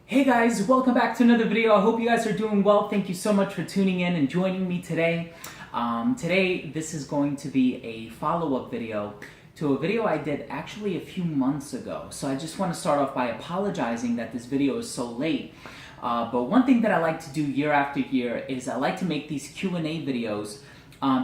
Hey guys, welcome back to another video. I hope you guys are doing well. Thank you so much for tuning in and joining me today. Today, this is going to be a follow-up video to a video I did actually a few months ago. So I just want to start off by apologizing that this video is so late. But one thing that I like to do year after year is I like to make these Q&A videos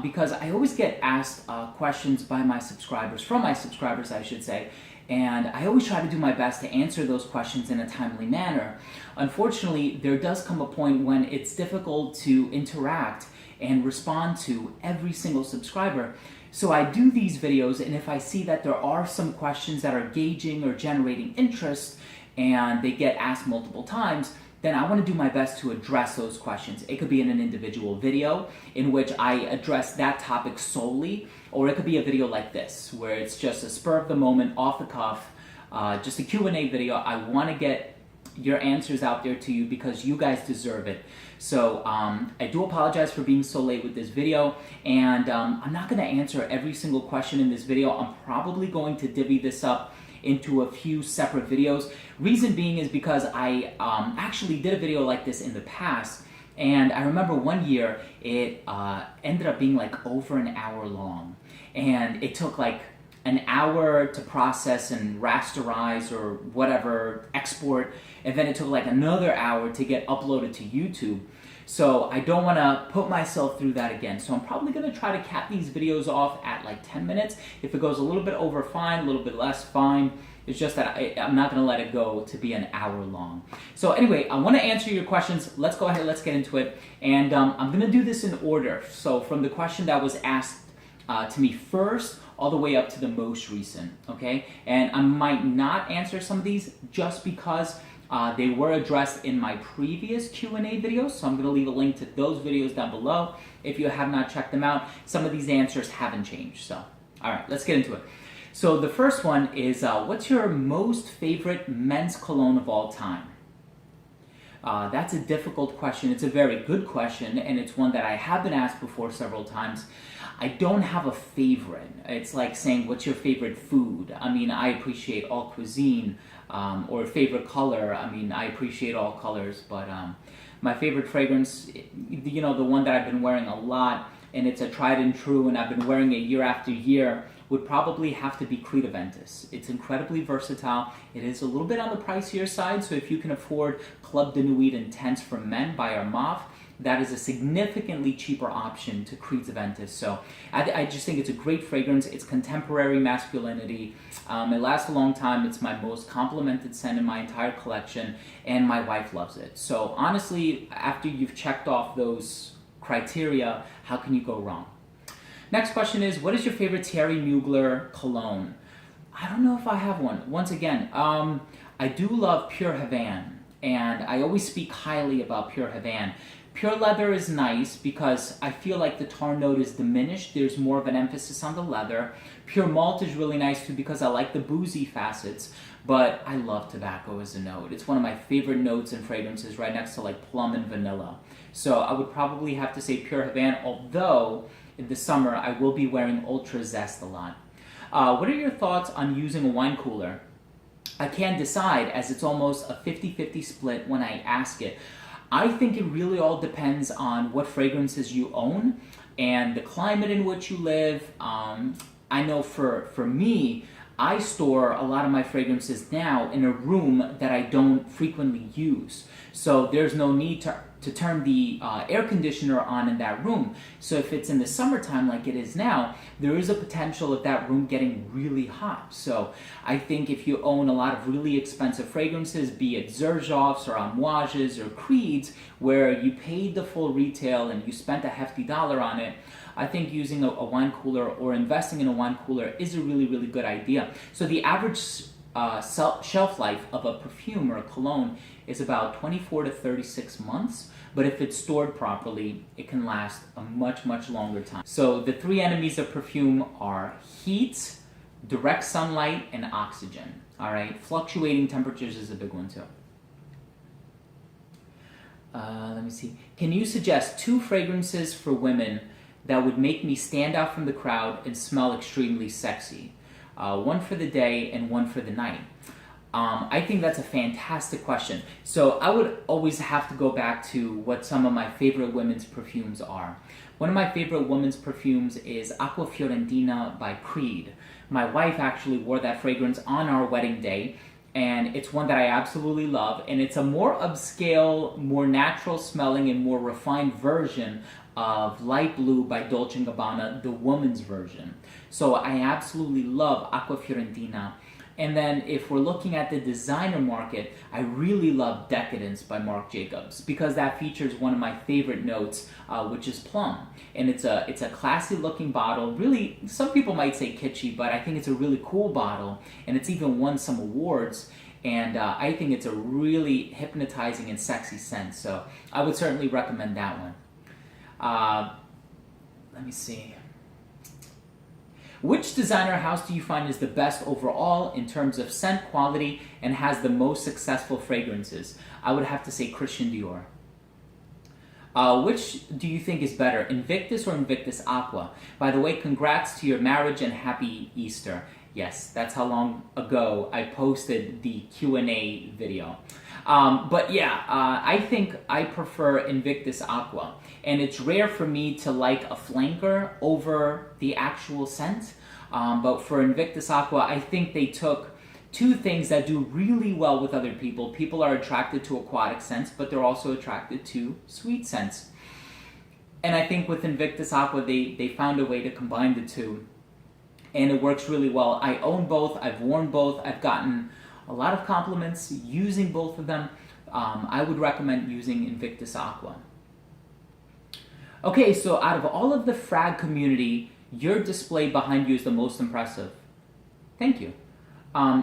because I always get asked questions by my subscribers, from my subscribers I should say, and I always try to do my best to answer those questions in a timely manner. Unfortunately, there does come a point when it's difficult to interact and respond to every single subscriber. So I do these videos, and if I see that there are some questions that are gauging or generating interest and they get asked multiple times, then I want to do my best to address those questions. It could be in an individual video in which I address that topic solely, or it could be a video like this, where it's just a spur of the moment, off the cuff, just a Q&A video. I want to get your answers out there to you because you guys deserve it. So I do apologize for being so late with this video, and I'm not going to answer every single question in this video. I'm probably going to divvy this up into a few separate videos. Reason being is because I actually did a video like this in the past, and I remember one year it ended up being like over an hour long, and it took like an hour to process and rasterize or whatever, export, and then it took like another hour to get uploaded to YouTube. So I don't want to put myself through that again. So I'm probably going to try to cap these videos off at like 10 minutes. If it goes a little bit over, fine. A little bit less, fine. It's just that I'm not going to let it go to be an hour long. So anyway, I want to answer your questions. Let's go ahead. Let's get into it. And I'm going to do this in order. So from the question that was asked to me first, all the way up to the most recent, okay? And I might not answer some of these just because they were addressed in my previous Q&A videos, so I'm going to leave a link to those videos down below if you have not checked them out. Some of these answers haven't changed, so all right, let's get into it. So the first one is, what's your most favorite men's cologne of all time? That's a difficult question. It's a very good question, and it's one that I have been asked before several times. I don't have a favorite. It's like saying, what's your favorite food? I mean, I appreciate all cuisine, or favorite color. I mean, I appreciate all colors, but my favorite fragrance, you know, the one that I've been wearing a lot, and it's a tried and true, and I've been wearing it year after year, would probably have to be Creed Aventus. It's incredibly versatile. It is a little bit on the pricier side, so if you can afford Club de Nuit Intense for Men by Armaf, that is a significantly cheaper option to Creed Aventus. So I just think it's a great fragrance. It's contemporary masculinity. It lasts a long time. It's my most complimented scent in my entire collection, and my wife loves it. So honestly, after you've checked off those criteria, how can you go wrong? Next question is, what is your favorite Thierry Mugler cologne? I don't know if I have one. Once again, I do love Pure Havane, and I always speak highly about Pure Havane. Pure leather is nice because I feel like the tar note is diminished. There's more of an emphasis on the leather. Pure malt is really nice too because I like the boozy facets, but I love tobacco as a note. It's one of my favorite notes in fragrances, right next to like plum and vanilla. So I would probably have to say Pure Havane, although in the summer I will be wearing Ultra Zest a lot. What are your thoughts on using a wine cooler? I can't decide, as it's almost a 50-50 split when I ask it. I think it really all depends on what fragrances you own and the climate in which you live. I know for me, I store a lot of my fragrances now in a room that I don't frequently use. So there's no need to turn the air conditioner on in that room. So if it's in the summertime like it is now, there is a potential of that room getting really hot. So I think if you own a lot of really expensive fragrances, be it Xerjoffs or Amouages or Creeds, where you paid the full retail and you spent a hefty dollar on it, I think using a wine cooler or investing in a wine cooler is a really, really good idea. So the average shelf life of a perfume or a cologne is about 24 to 36 months, but if it's stored properly, it can last a much, much longer time. So the three enemies of perfume are heat, direct sunlight, and oxygen. All right, fluctuating temperatures is a big one too. Let me see. Can you suggest 2 fragrances for women that would make me stand out from the crowd and smell extremely sexy? One for the day and one for the night. I think that's a fantastic question. So I would always have to go back to what some of my favorite women's perfumes are. One of my favorite women's perfumes is Aqua Fiorentina by Creed. My wife actually wore that fragrance on our wedding day, and it's one that I absolutely love, and it's a more upscale, more natural smelling, and more refined version of Light Blue by Dolce & Gabbana, the woman's version. So I absolutely love Aqua Fiorentina. And then if we're looking at the designer market, I really love Decadence by Marc Jacobs because that features one of my favorite notes, which is plum. And it's a classy looking bottle. Really, some people might say kitschy, but I think it's a really cool bottle. And it's even won some awards. And I think it's a really hypnotizing and sexy scent. So I would certainly recommend that one. Let me see. Which designer house do you find is the best overall in terms of scent quality and has the most successful fragrances? I would have to say Christian Dior. Which do you think is better, Invictus or Invictus Aqua? By the way, congrats to your marriage and happy Easter. Yes, that's how long ago I posted the Q&A video. But yeah, I think I prefer Invictus Aqua. And it's rare for me to like a flanker over the actual scent. But for Invictus Aqua, I think they took two things that do really well with other people. People are attracted to aquatic scents, but they're also attracted to sweet scents. And I think with Invictus Aqua, they found a way to combine the two. And it works really well. I own both, I've worn both, I've gotten a lot of compliments using both of them. I would recommend using Invictus Aqua. Okay, so out of all of the frag community, your display behind you is the most impressive. Thank you.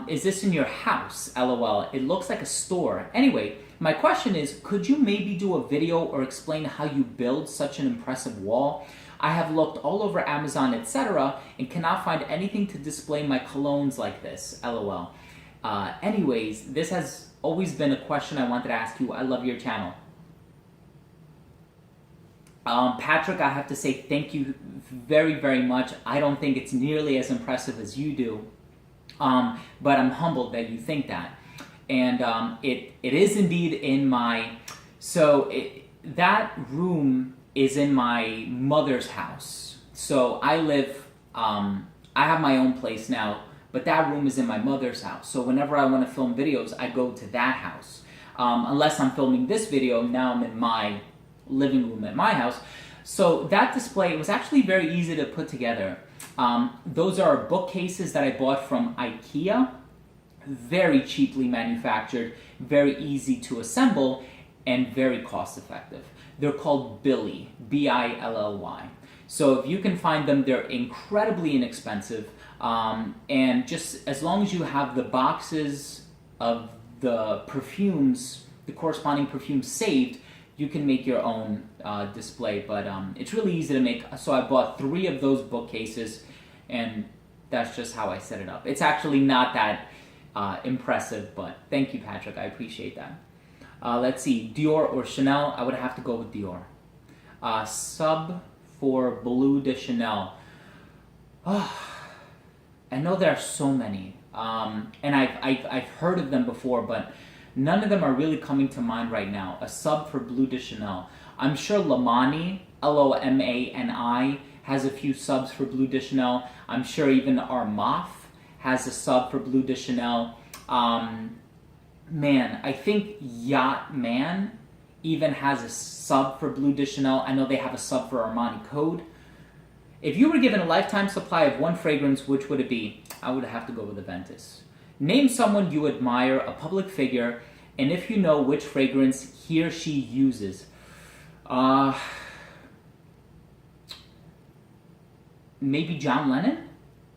Is this in your house? LOL. It looks like a store. Anyway, my question is, could you maybe do a video or explain how you build such an impressive wall? I have looked all over Amazon, etc., and cannot find anything to display my colognes like this. LOL. Anyways, this has always been a question I wanted to ask you. I love your channel. Patrick, I have to say thank you very, very much. I don't think it's nearly as impressive as you do, but I'm humbled that you think that. And it is indeed in my, that room is in my mother's house. So I live, I have my own place now, but that room is in my mother's house. So whenever I want to film videos, I go to that house. Unless I'm filming this video, now I'm in my living room at my house. So that display was actually very easy to put together. Those are bookcases that I bought from IKEA, very cheaply manufactured, very easy to assemble, and very cost effective. They're called Billy, B-I-L-L-Y. So if you can find them, they're incredibly inexpensive, and just as long as you have the boxes of the perfumes, the corresponding perfumes saved, you can make your own display, but it's really easy to make. So I bought 3 of those bookcases, and that's just how I set it up. It's actually not that impressive, but thank you, Patrick. I appreciate that. Let's see, Dior or Chanel? I would have to go with Dior. Sub for Bleu de Chanel. Oh, I know there are so many, and I've heard of them before, but none of them are really coming to mind right now. A sub for Bleu de Chanel. I'm sure Lomani, L-O-M-A-N-I, has a few subs for Bleu de Chanel. I'm sure even Armaf has a sub for Bleu de Chanel. Man, I think Yacht Man even has a sub for Bleu de Chanel. I know they have a sub for Armani Code. If you were given a lifetime supply of one fragrance, which would it be? I would have to go with Aventus. Name someone you admire, a public figure, and if you know which fragrance he or she uses. Maybe John Lennon?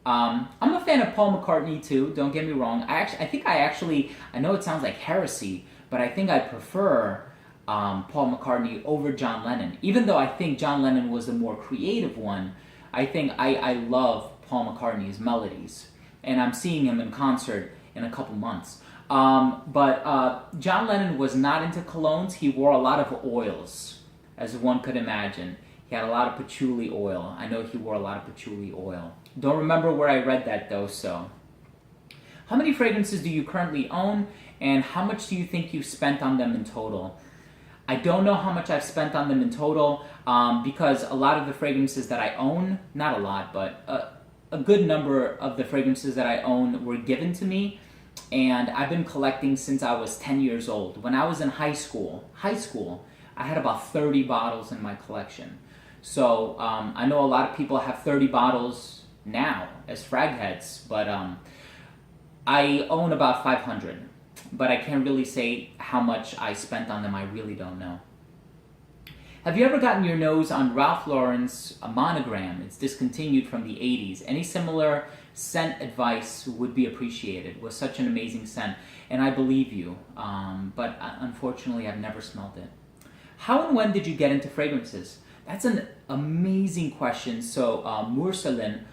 I'm a fan of Paul McCartney too, don't get me wrong. I know it sounds like heresy, but I think I prefer Paul McCartney over John Lennon. Even though I think John Lennon was the more creative one, I think I love Paul McCartney's melodies. And I'm seeing him in concert in a couple months. But John Lennon was not into colognes. He wore a lot of oils, as one could imagine. He had a lot of patchouli oil. I know he wore a lot of patchouli oil. Don't remember where I read that though, so. How many fragrances do you currently own, and how much do you think you've spent on them in total? I don't know how much I've spent on them in total because a lot of the fragrances that I own, not a lot, but a good number of the fragrances that I own were given to me, and I've been collecting since I was 10 years old. When I was in high school, I had about 30 bottles in my collection. So I know a lot of people have 30 bottles now as frag heads, but I own about 500. But I can't really say how much I spent on them. I really don't know. Have you ever gotten your nose on Ralph Lauren's monogram? It's discontinued from the 80s. Any similar scent advice would be appreciated. It was such an amazing scent. And I believe you, but unfortunately I've never smelled it. How and when did you get into fragrances? That's an amazing question. So Mursalin,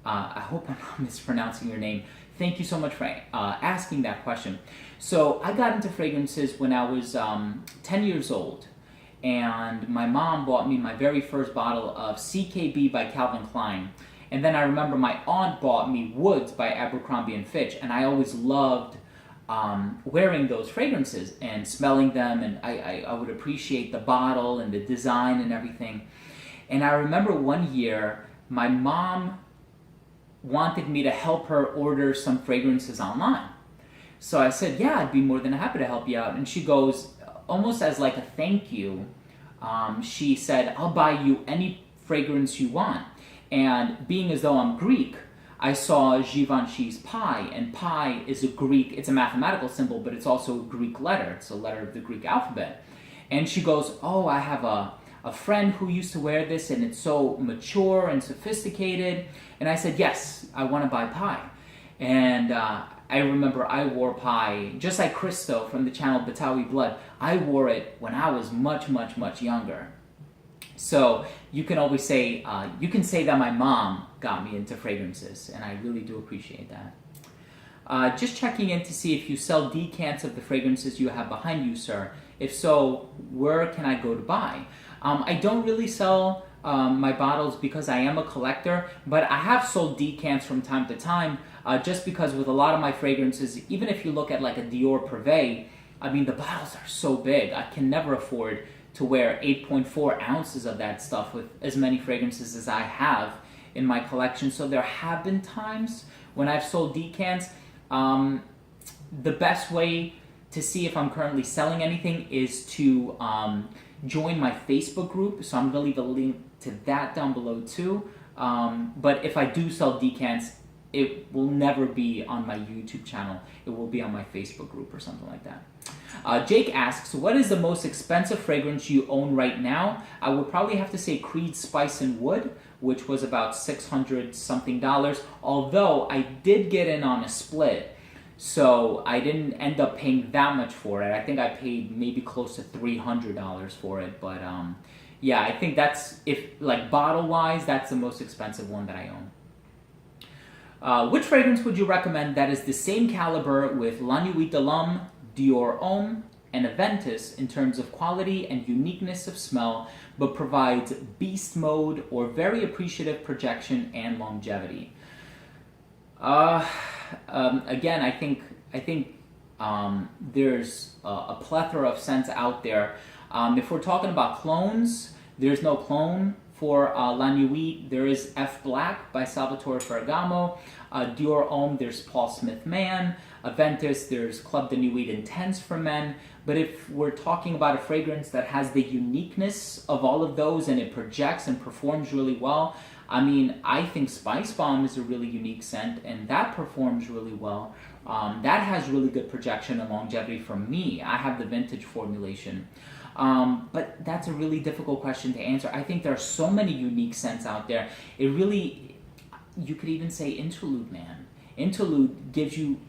I hope I'm not mispronouncing your name. Thank you so much for asking that question. So I got into fragrances when I was 10 years old, and my mom bought me my very first bottle of CKB by Calvin Klein. And then I remember my aunt bought me Woods by Abercrombie & Fitch, and I always loved wearing those fragrances and smelling them, and I would appreciate the bottle and the design and everything. And I remember one year my mom wanted me to help her order some fragrances online. So I said, yeah, I'd be more than happy to help you out. And she goes, almost as like a thank you, she said, I'll buy you any fragrance you want. And being as though I'm Greek, I saw Givenchy's pi, and pi is a Greek, it's a mathematical symbol, but it's also a Greek letter. It's a letter of the Greek alphabet. And she goes, oh, I have a friend who used to wear this, and it's so mature and sophisticated. And I said, yes, I want to buy pi. And I remember I wore pi, just like Christo from the channel Batawi Blood. I wore it when I was much, much, much younger. So you can always say, you can say that my mom got me into fragrances, and I really do appreciate that. Just checking in to see if you sell decants of the fragrances you have behind you, sir. If so, where can I go to buy? I don't really sell my bottles because I am a collector, but I have sold decants from time to time, just because with a lot of my fragrances, even if you look at like a Dior Privé, I mean, the bottles are so big. I can never afford to wear 8.4 ounces of that stuff with as many fragrances as I have in my collection. So there have been times when I've sold decants. The best way to see if I'm currently selling anything is to join my Facebook group. So I'm going to leave a link to that down below too. But if I do sell decants, it will never be on my YouTube channel. It will be on my Facebook group or something like that. Jake asks, what is the most expensive fragrance you own right now? I would probably have to say Creed Spice and Wood, which was about $600 something, although I did get in on a split, so I didn't end up paying that much for it. I think I paid maybe close to $300 for it, but yeah, I think that's, if like bottle-wise, that's the most expensive one that I own. Which fragrance would you recommend that is the same caliber with La Nuit de l'Homme, Dior Homme, and Aventus in terms of quality and uniqueness of smell, but provides beast mode or very appreciative projection and longevity? Again, I think there's a plethora of scents out there. If we're talking about clones, there's no clone for La Nuit. There is F Black by Salvatore Ferragamo. Dior Homme, there's Paul Smith Man. Aventus, there's Club de Nuit Intense for men. But if we're talking about a fragrance that has the uniqueness of all of those and it projects and performs really well, I mean, I think Spice Bomb is a really unique scent, and that performs really well. That has really good projection and longevity for me. I have the vintage formulation. But that's a really difficult question to answer. I think there are so many unique scents out there. It really, you could even say Interlude Man. Interlude gives you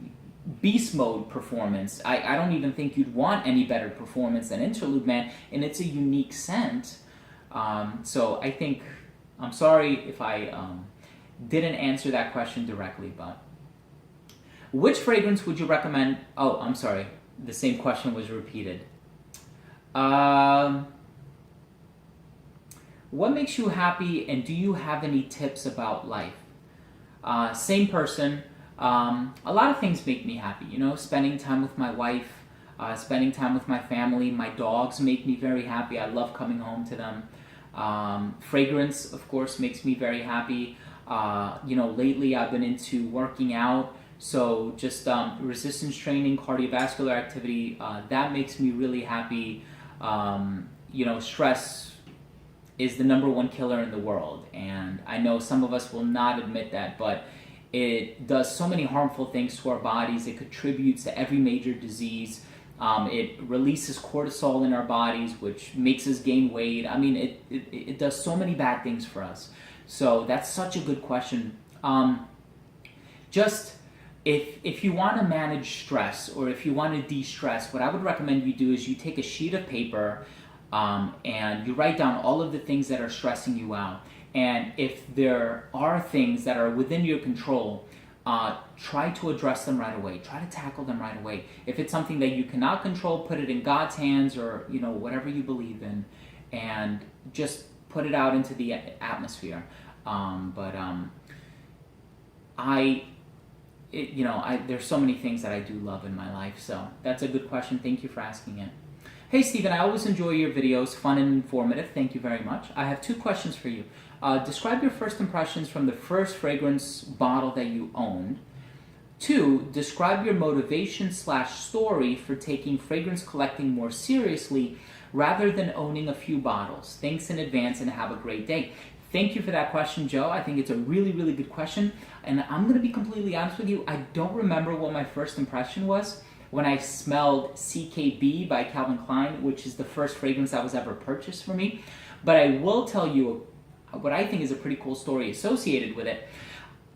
beast mode performance. I don't even think you'd want any better performance than Interlude Man, and it's a unique scent. So I think, I'm sorry if I didn't answer that question directly, but which fragrance would you recommend? Oh, I'm sorry, the same question was repeated. What makes you happy, and do you have any tips about life? Same person. A lot of things make me happy, you know, spending time with my wife, spending time with my family. My dogs make me very happy. I love coming home to them. Fragrance, of course, makes me very happy. You know, lately I've been into working out, so just resistance training, cardiovascular activity, that makes me really happy. You know, stress is the #1 killer in the world, and I know some of us will not admit that, but it does so many harmful things to our bodies. It contributes to every major disease. It releases cortisol in our bodies, which makes us gain weight. I mean, it does so many bad things for us. So that's such a good question. Just if you want to manage stress, or if you want to de-stress, what I would recommend you do is you take a sheet of paper and you write down all of the things that are stressing you out. And if there are things that are within your control, try to address them right away. Try to tackle them right away. If it's something that you cannot control, put it in God's hands, or you know, whatever you believe in, and just put it out into the atmosphere. There's so many things that I do love in my life. So that's a good question. Thank you for asking it. Hey Stephen, I always enjoy your videos, fun and informative. Thank you very much. I have 2 questions for you. Describe your first impressions from the first fragrance bottle that you owned. 2, describe your motivation/story for taking fragrance collecting more seriously rather than owning a few bottles. Thanks in advance and have a great day. Thank you for that question, Joe. I think it's a really, really good question. And I'm going to be completely honest with you. I don't remember what my first impression was when I smelled CKB by Calvin Klein, which is the first fragrance that was ever purchased for me. But I will tell you what I think is a pretty cool story associated with it.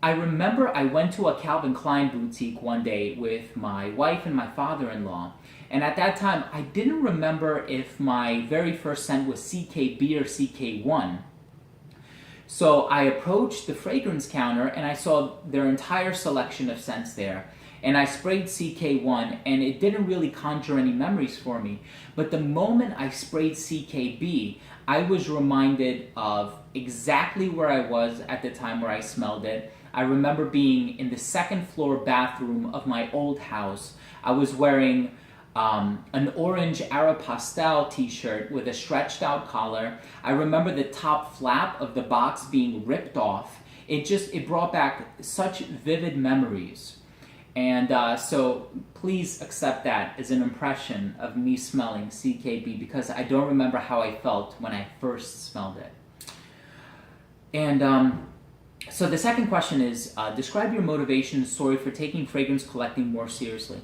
I remember I went to a Calvin Klein boutique one day with my wife and my father-in-law. And at that time, I didn't remember if my very first scent was CKB or CK1. So I approached the fragrance counter and I saw their entire selection of scents there. And I sprayed CK1 and it didn't really conjure any memories for me. But the moment I sprayed CKB, I was reminded of exactly where I was at the time where I smelled it. I remember being in the 2nd floor bathroom of my old house. I was wearing an orange Aeropostale t-shirt with a stretched out collar. I remember the top flap of the box being ripped off. It brought back such vivid memories. And so please accept that as an impression of me smelling CKB, because I don't remember how I felt when I first smelled it. And so the second question is, describe your motivation story for taking fragrance collecting more seriously.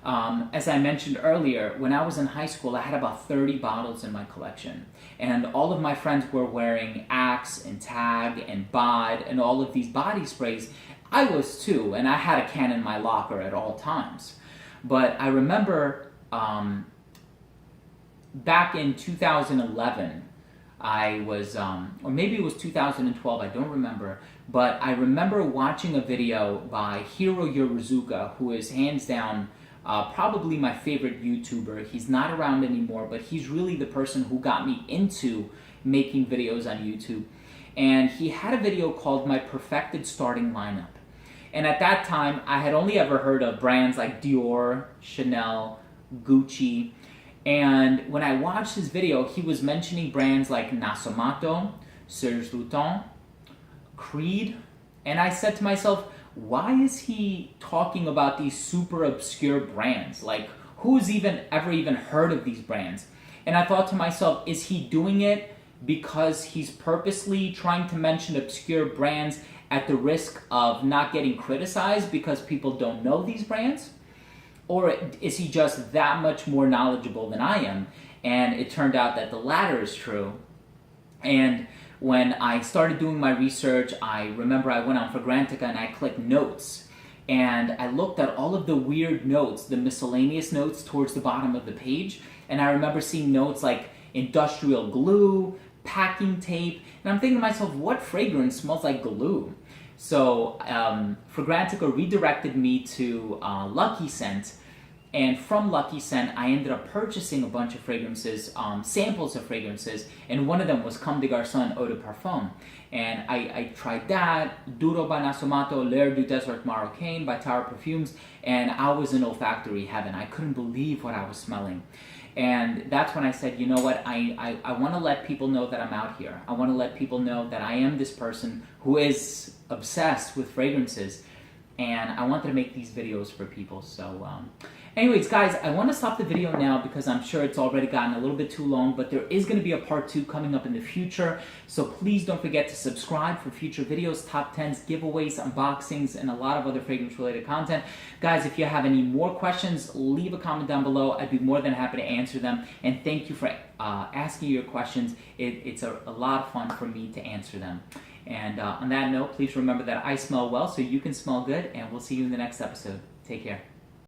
As I mentioned earlier, when I was in high school, I had about 30 bottles in my collection. And all of my friends were wearing Axe and Tag and Bod and all of these body sprays. I was too, and I had a can in my locker at all times. But I remember back in 2011, I was, or maybe it was 2012, I don't remember, but I remember watching a video by Hiro Yorozuka, who is hands down probably my favorite YouTuber. He's not around anymore, but he's really the person who got me into making videos on YouTube. And he had a video called My Perfected Starting Lineup. And at that time, I had only ever heard of brands like Dior, Chanel, Gucci. And when I watched his video, he was mentioning brands like Nasomato, Serge Lutens, Creed. And I said to myself, why is he talking about these super obscure brands? Like, who's ever even heard of these brands? And I thought to myself, is he doing it because he's purposely trying to mention obscure brands at the risk of not getting criticized because people don't know these brands? Or is he just that much more knowledgeable than I am? And it turned out that the latter is true. And when I started doing my research, I remember I went on Fragrantica and I clicked notes. And I looked at all of the weird notes, the miscellaneous notes towards the bottom of the page. And I remember seeing notes like industrial glue, packing tape. And I'm thinking to myself, what fragrance smells like glue? So Fragrantica redirected me to Lucky Scent. And from Lucky Scent, I ended up purchasing a bunch of fragrances, samples of fragrances, and one of them was Comme des Garçons Eau de Parfum. And I tried that, Duro by Nasomato, L'air du Désert Marocain by Tara Perfumes, and I was in olfactory heaven. I couldn't believe what I was smelling. And that's when I said, you know what, I want to let people know that I'm out here. I want to let people know that I am this person who is obsessed with fragrances. And I wanted to make these videos for people. So anyways, guys, I want to stop the video now because I'm sure it's already gotten a little bit too long, but there is going to be a part 2 coming up in the future. So please don't forget to subscribe for future videos, top 10s, giveaways, unboxings, and a lot of other fragrance related content. Guys, if you have any more questions, leave a comment down below. I'd be more than happy to answer them. And thank you for asking your questions. It's a lot of fun for me to answer them. And on that note, please remember that I smell well so you can smell good, and we'll see you in the next episode. Take care.